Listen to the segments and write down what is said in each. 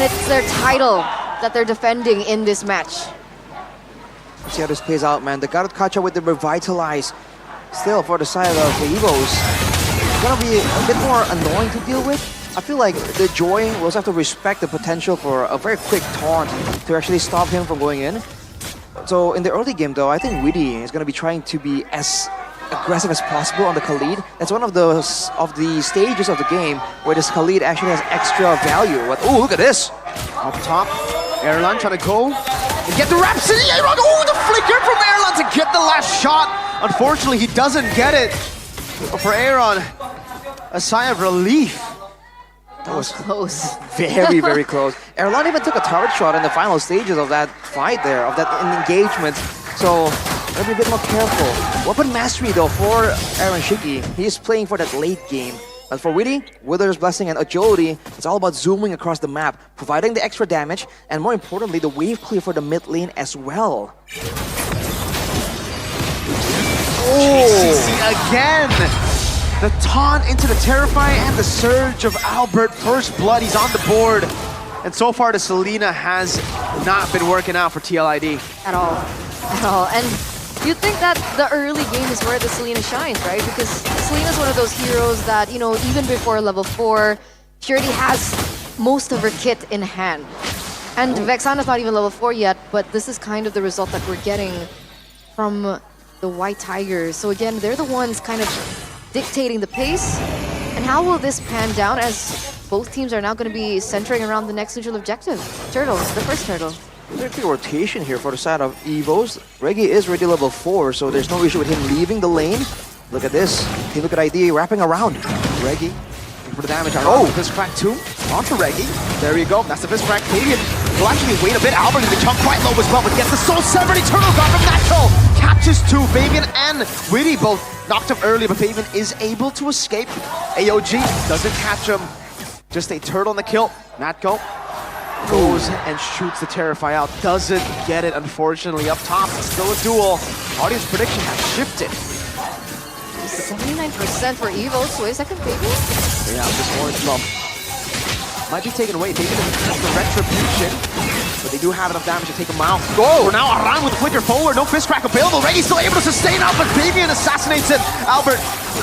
And it's their title that they're defending in this match. See how this plays out, man. They got to catch up with the Revitalize. Still, for the side of the EVOS, it's gonna be a bit more annoying to deal with. I feel like the Joy will also have to respect the potential for a very quick taunt to actually stop him from going in. So in the early game though, I think Witty is gonna be trying to be as aggressive as possible on the Khalid. That's one of the stages of the game where this Khalid actually has extra value. Oh, look at this! Up top, Erlan trying to go and get the Rhapsody. Oh, the flicker from Erlan to get the last shot. Unfortunately, he doesn't get it. But for Aaron, a sigh of relief. That was close. Very, very close. Erlan even took a turret shot in the final stages of that fight there, of that engagement. So, gotta be a bit more careful. Weapon mastery though for Aaron Shiki. He's playing for that late game. But for Witty, Wither's Blessing and Agility, it's all about zooming across the map, providing the extra damage, and more importantly, the wave clear for the mid lane as well. JCC again! The taunt into the Terrify and the Surge of Albert. First blood, he's on the board. And so far, the Selena has not been working out for TLID. At all. At all. And you'd think that the early game is where the Selena shines, right? Because Selena's one of those heroes that, you know, even before level 4, she already has most of her kit in hand. And Vexana's not even level 4 yet, but this is kind of the result that we're getting from the White Tigers. So again, they're the ones kind of dictating the pace. And how will this pan down as both teams are now going to be centering around the next neutral objective? Turtle, the first turtle. Very big rotation here for the side of EVOS. Reggie is already level 4, so there's no issue with him leaving the lane. Look at this. Team Look at ID wrapping around. Reggie for the damage. Oh, Fist Crack 2 onto Reggie. There you go. That's the Fist Crack. Fabian will actually wait a bit. Albert is chunk quite low as well, but gets the Soul Severed Eternal God from Natco. Catches 2. Fabian and Witty both knocked him early, but Fabian is able to escape. AOG doesn't catch him. Just a turtle on the kill. Natco goes and shoots the Terrify out. Doesn't get it, unfortunately. Up top, still a duel. Audience prediction has shifted. 79% for EVOS. Wait a second, Fabian? Yeah, this orange bump might be taken away. Fabian has the Retribution, but they do have enough damage to take him out. Go! Now Aran with flicker forward. No Fist Crack available. Reggie's still able to sustain out, but Fabian assassinates him. Albert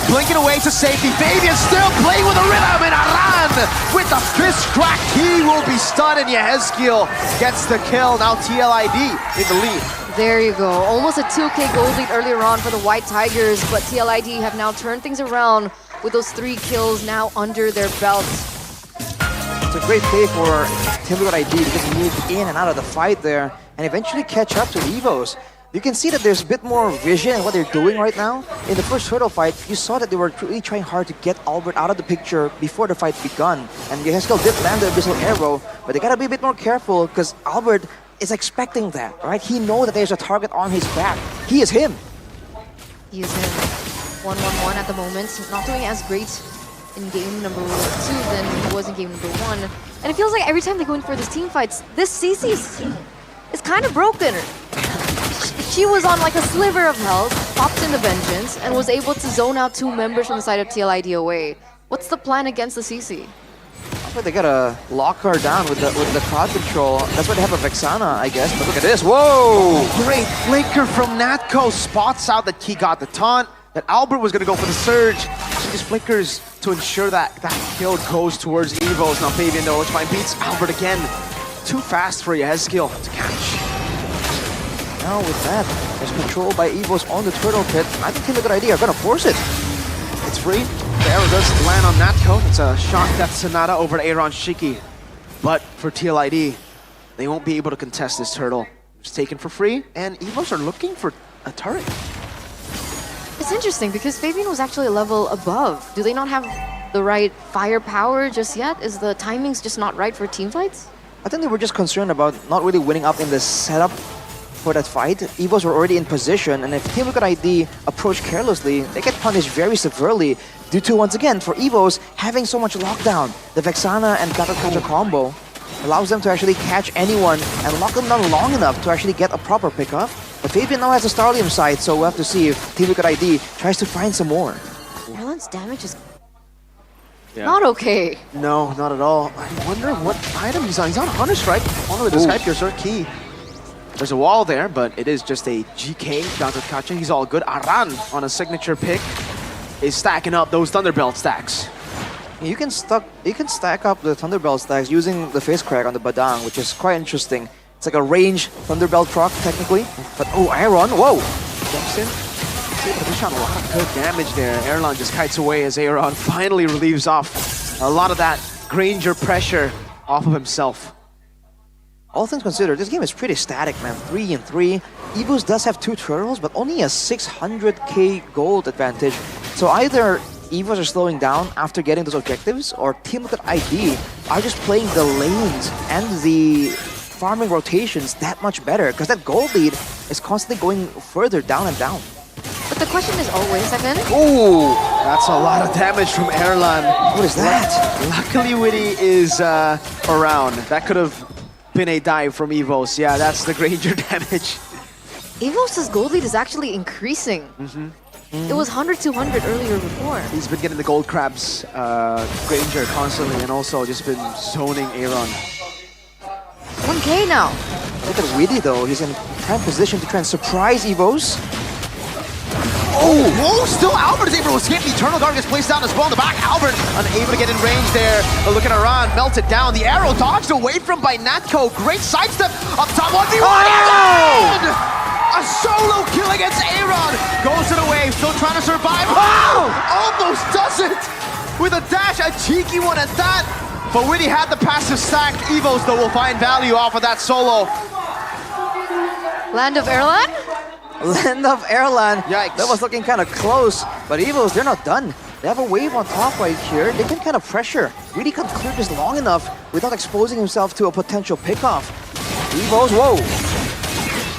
blinking away to safety. Fabian still playing with a rhythm, and Aran with the Fist Crack. He will be stunned, and Yehezkiel gets the kill. Now TLID in the lead. There you go. Almost a 2K gold lead earlier on for the White Tigers, but TLID have now turned things around with those 3 kills now under their belt. It's a great play for Team Look at ID to just move in and out of the fight there and eventually catch up to EVOS. You can see that there's a bit more vision in what they're doing right now. In the first turtle fight, you saw that they were really trying hard to get Albert out of the picture before the fight begun. And Yehezkiel did land the Abyssal Arrow, but they gotta be a bit more careful because Albert is expecting that, right? He knows that there's a target on his back. He is him. He is him. 1-1-1 at the moment. Not doing as great in game number 2 than he was in game number 1. And it feels like every time they go in for these team fights, this CC is kind of broken. She was on like a sliver of health, popped into Vengeance, and was able to zone out 2 members from the side of TLID away. What's the plan against the CC? I think they gotta lock her down with the crowd control. That's why they have a Vexana, I guess. But look at this. Whoa! Great flicker from Natco. Spots out that he got the taunt. That Albert was gonna go for the surge. He just flickers to ensure that that kill goes towards EVOS. Now Fabian though, which beats Albert again. Too fast for Yehezkiel to catch. Now with that, there's control by EVOS on the turtle pit. I think Team Look at ID are gonna force it. It's free. The arrow does land on Natco. It's a shot death Sonata over to Aaron Shiki. But for TLID, they won't be able to contest this turtle. It's taken for free, and EVOS are looking for a turret. It's interesting because Fabian was actually a level above. Do they not have the right firepower just yet? Is the timings just not right for team fights? I think they were just concerned about not really winning up in the setup for that fight. EVOS were already in position, and if Team Look at ID approach carelessly, they get punished very severely due to, once again, for EVOS having so much lockdown. The Vexana and Catcher combo allows them to actually catch anyone and lock them down long enough to actually get a proper pickup. But Fabian now has a Starlium sight, so we'll have to see if Team Look at ID tries to find some more. Erlan's damage is Yeah. Not okay. No, not at all. I wonder what item he's on. He's on Hunter Strike. On with the Skype here, sir. Key. There's a wall there, but it is just a GK down to Kacha. He's all good. Aran on a signature pick is stacking up those Thunderbelt stacks. You can stack up the Thunderbelt stacks using the face crack on the Badang, which is quite interesting. It's like a range Thunderbelt proc technically. But oh, Aaron, whoa! Jumps in. He's shot a lot of good damage there. Erlan just kites away as Aaron finally relieves off a lot of that Granger pressure off of himself. All things considered, this game is pretty static, man. 3-3. EVOS does have 2 turtles, but only a 600k gold advantage. So either EVOS are slowing down after getting those objectives, or Team Liquid ID are just playing the lanes and the farming rotations that much better, because that gold lead is constantly going further down and down. But the question is always, Evan. Ooh, that's a lot of damage from Erlan. What is that? Luckily, Witty is around. That could have been a dive from EVOS. Yeah, that's the Granger damage. EVOS' gold lead is actually increasing. It was 100-200 earlier before. He's been getting the gold crabs, Granger constantly, and also just been zoning Aaron. 1k now. Look at Witty though, he's in prime position to try and surprise EVOS. Oh, whoa, still Albert is able to escape. The Eternal Guard gets placed down as well in the back. Albert unable to get in range there. But look at Aran, melted down. The arrow dodged away from by Natco. Great sidestep up top. 1v1. A solo kill against Aaron. Goes to the wave, still trying to survive. Oh! Almost does it with a dash, a cheeky one at that. But Witty had the passive stacked. EVOS, though, will find value off of that solo. Land of Erlan? Land of Erlan. Yikes. That was looking kind of close, but EVOS, they're not done. They have a wave on top right here. They can kind of pressure. Really can't clear this long enough without exposing himself to a potential pickoff. EVOS, whoa.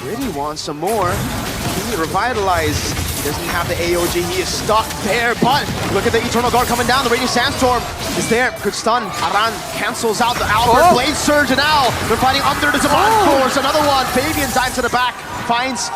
Really wants some more. He revitalized. He doesn't have the AOG. He is stuck there, but look at the Eternal Guard coming down. The Radiant Sandstorm is there. Good stun. Aran cancels out the Albert Blade Surge, and now they're fighting under the Zaman Force. Another one. Fabian dives to the back, finds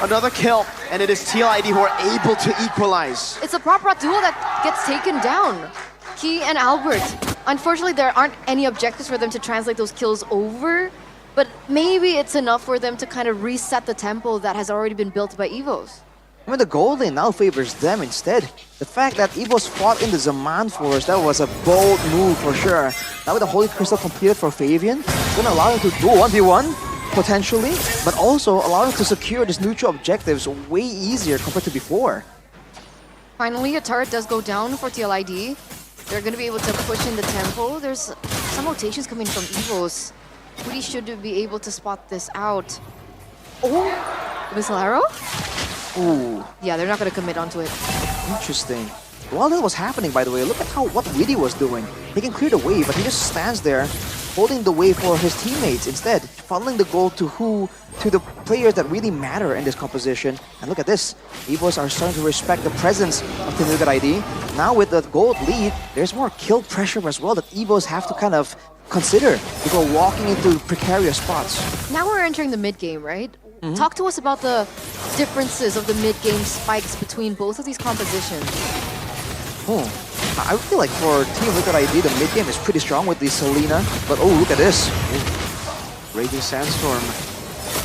another kill, and it is TLID who are able to equalize. It's a proper duo that gets taken down. Key and Albert. Unfortunately, there aren't any objectives for them to translate those kills over, but maybe it's enough for them to kind of reset the tempo that has already been built by EVOS. I mean, the gold lane now favors them instead. The fact that EVOS fought in the Zaman Force, that was a bold move for sure. Now with the Holy Crystal completed for Fabian, it's going to allow him to do 1v1, potentially, but also allow him to secure these neutral objectives way easier compared to before. Finally, a turret does go down for TLID. They're going to be able to push in the tempo. There's some rotations coming from EVOS. Witty should be able to spot this out. Oh, Missile Arrow? Ooh, Yeah, they're not going to commit onto it. interesting. While that was happening, by the way, look at what Witty was doing. He can clear the wave, but he just stands there holding the wave for his teammates instead, funneling the gold to the players that really matter in this composition. And look at this, EVOS are starting to respect the presence of Team Liquid ID. Now with the gold lead, there's more kill pressure as well that EVOS have to kind of consider before walking into precarious spots. Now we're entering the mid-game, right? Talk to us about the differences of the mid-game spikes between both of these compositions. I feel like for Team Liquid ID, the mid game is pretty strong with the Selena, but oh, look at this. Raging Sandstorm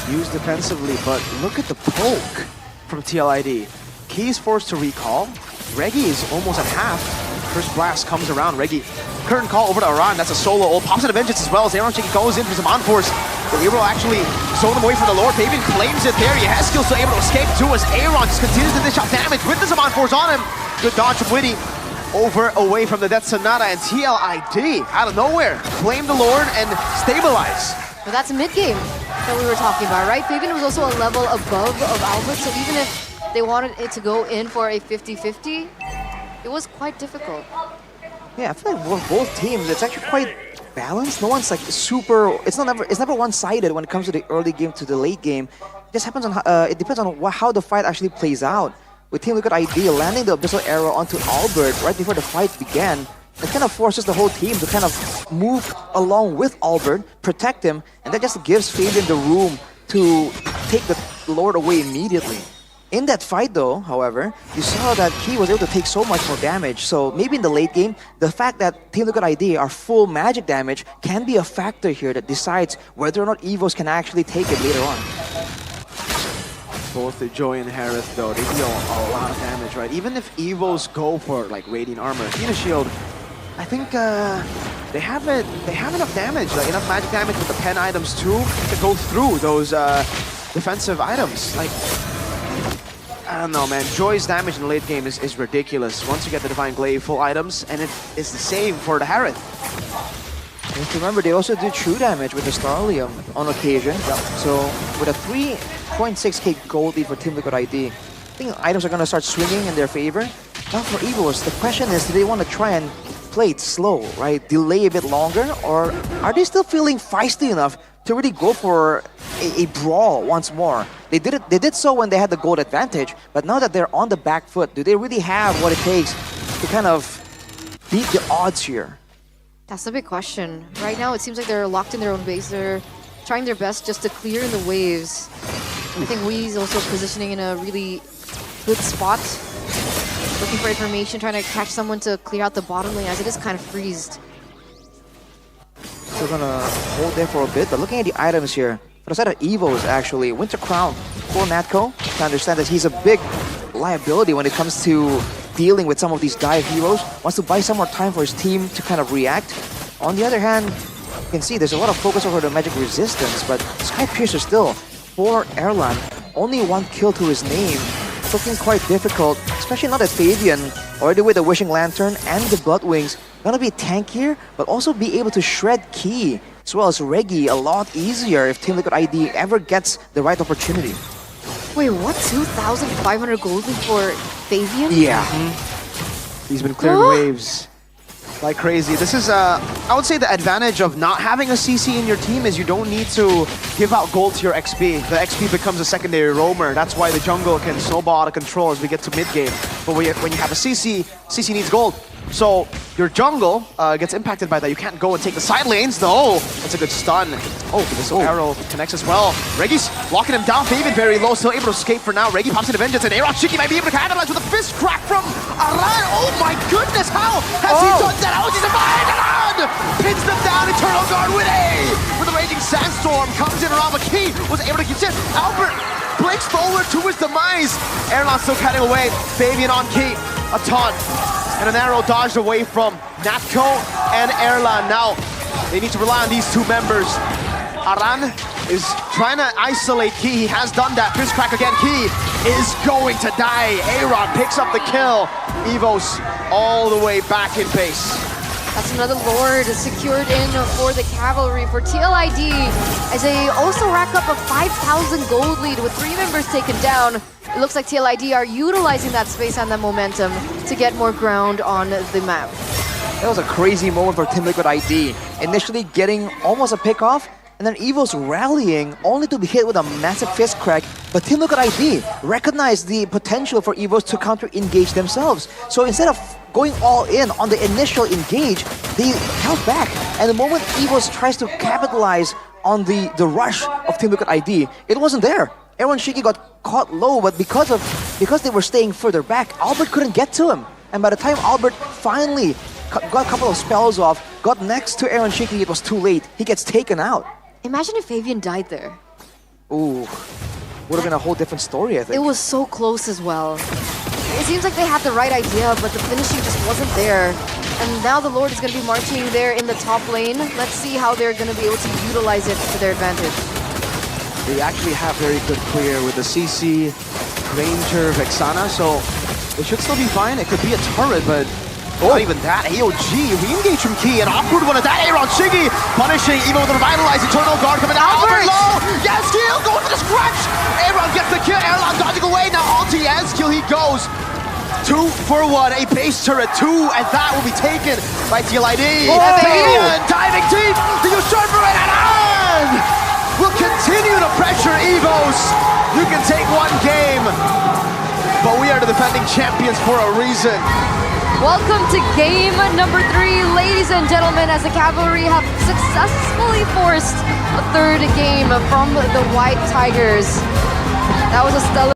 used defensively, but look at the poke from TLID. Key's forced to recall. Reggie is almost at half. First blast comes around. Reggie, curtain call over to Aran. That's a solo ult. Pops into Vengeance as well as Aaron Chicky goes in for some on-force. But able to actually zone him away from the Lord. Fabian claims it there. He has skills still able to escape too as Aaron just continues to dish out damage with the Zaman Force on him. Good dodge from Witty. Over away from the Death Sonata, and TLID out of nowhere claim the Lord and stabilize. But that's a mid-game that we were talking about, right? Fabian was also a level above of Albert, so even if they wanted it to go in for a 50-50, it was quite difficult. Yeah, I feel like with both teams, it's actually quite balanced. No one's like super. It's never one-sided when it comes to the early game to the late game. It just happens on it depends on how the fight actually plays out. With Team Liquid ID landing the Abyssal Arrow onto Albert right before the fight began, it kind of forces the whole team to kind of move along with Albert, protect him, and that just gives Fabian the room to take the Lord away immediately. In that fight though, however, you saw that Key was able to take so much more damage. So maybe in the late game, the fact that Team Liquid ID are full magic damage can be a factor here that decides whether or not EVOS can actually take it later on. Both the Joy and Harith though, they deal a lot of damage, right? Even if EVOS go for like Radiant Armor, Athena Shield, I think they have enough damage, like enough magic damage with the pen items too to go through those defensive items. Like, I don't know, man. Joy's damage in the late game is ridiculous. Once you get the Divine Glaive full items, and it is the same for the Harith. And remember, they also do true damage with the Starlium on occasion. So with a 3.6k gold lead for Team Liquid ID, I think items are going to start swinging in their favor. Now for EVOS, the question is, do they want to try and play it slow, right? Delay a bit longer, or are they still feeling feisty enough to really go for a brawl once more? They did so when they had the gold advantage, but now that they're on the back foot, do they really have what it takes to kind of beat the odds here? That's the big question. Right now, it seems like they're locked in their own base. They're trying their best just to clear the waves. I think Wee's also positioning in a really good spot. Looking for information, trying to catch someone to clear out the bottom lane as it is kind of freezed. Still gonna hold there for a bit, but looking at the items here, for the side of EVOS actually, Winter Crown for Natco, to understand that he's a big liability when it comes to dealing with some of these dive heroes, wants to buy some more time for his team to kind of react. On the other hand, you can see there's a lot of focus over the magic resistance, but Sky Piercer still, for Erlan, only 1 kill to his name. It's looking quite difficult, especially now that Fabian, already with the Wishing Lantern and the Blood Wings, gonna be tankier, but also be able to shred Key, as well as Reggie, a lot easier if Team Liquid ID ever gets the right opportunity. Wait, what? 2,500 gold lead for Fabian? Yeah. He's been clearing waves like crazy. This is, I would say the advantage of not having a CC in your team is you don't need to give out gold to your XP. The XP becomes a secondary roamer. That's why the jungle can snowball out of control as we get to mid-game. But when you have a CC, CC needs gold. So your jungle gets impacted by that. You can't go and take the side lanes. No, that's a good stun. Oh, this arrow connects as well. Reggie's locking him down. Fabian very low, still able to escape for now. Reggie pops into Vengeance, and Aaron Shiki might be able to capitalize with a fist crack from Aran. Oh my goodness, how has he done that? Oh, he's survived! Aran pins them down. Eternal Guard with a raging sandstorm comes in around. McKee was able to get it. Albert breaks forward to his demise. Erlan still cutting away. Fabian on Key. A taunt. And an arrow dodged away from Natco and Erlan. Now, they need to rely on these two members. Aran is trying to isolate Key. He has done that. Fist crack again. Key is going to die. Aaron picks up the kill. EVOS all the way back in base. That's another Lord secured in for the Cavalry for TLID as they also rack up a 5,000 gold lead with 3 members taken down. It looks like TLID are utilizing that space and that momentum to get more ground on the map. That was a crazy moment for Team Liquid ID. Initially getting almost a pick off, and then EVOS rallying only to be hit with a massive fist crack. But Team Liquid ID recognized the potential for EVOS to counter-engage themselves. So instead of going all in on the initial engage, they held back. And the moment EVOS tries to capitalize on the rush of Team Liquid ID, it wasn't there. Aaron Shiki got caught low, but because they were staying further back, Albert couldn't get to him. And by the time Albert finally got a couple of spells off, got next to Aaron Shiki, it was too late. He gets taken out. Imagine if Fabian died there. Ooh, would have been a whole different story, I think. It was so close as well. It seems like they had the right idea, but the finishing just wasn't there. And now the Lord is going to be marching there in the top lane. Let's see how they're going to be able to utilize it to their advantage. They actually have very good clear with the CC, Ranger, Vexana, so it should still be fine. It could be a turret, but not even that. AOG, re-engage from Key, an awkward one at that. Aaron Shiggy punishing even with a revitalized Eternal Guard coming out. Albert low! Yes, kill! Going for the scratch! Aaron gets the kill. Erlan dodging away. Now ulti and skill he goes. 2 for 1, a base turret, 2, and that will be taken by TLID. Fabian diving deep, the usurper and Aran will continue to pressure EVOS. You can take 1 game, but we are the defending champions for a reason. Welcome to game number 3, ladies and gentlemen, as the Cavalry have successfully forced a 3rd game from the White Tigers. That was a stellar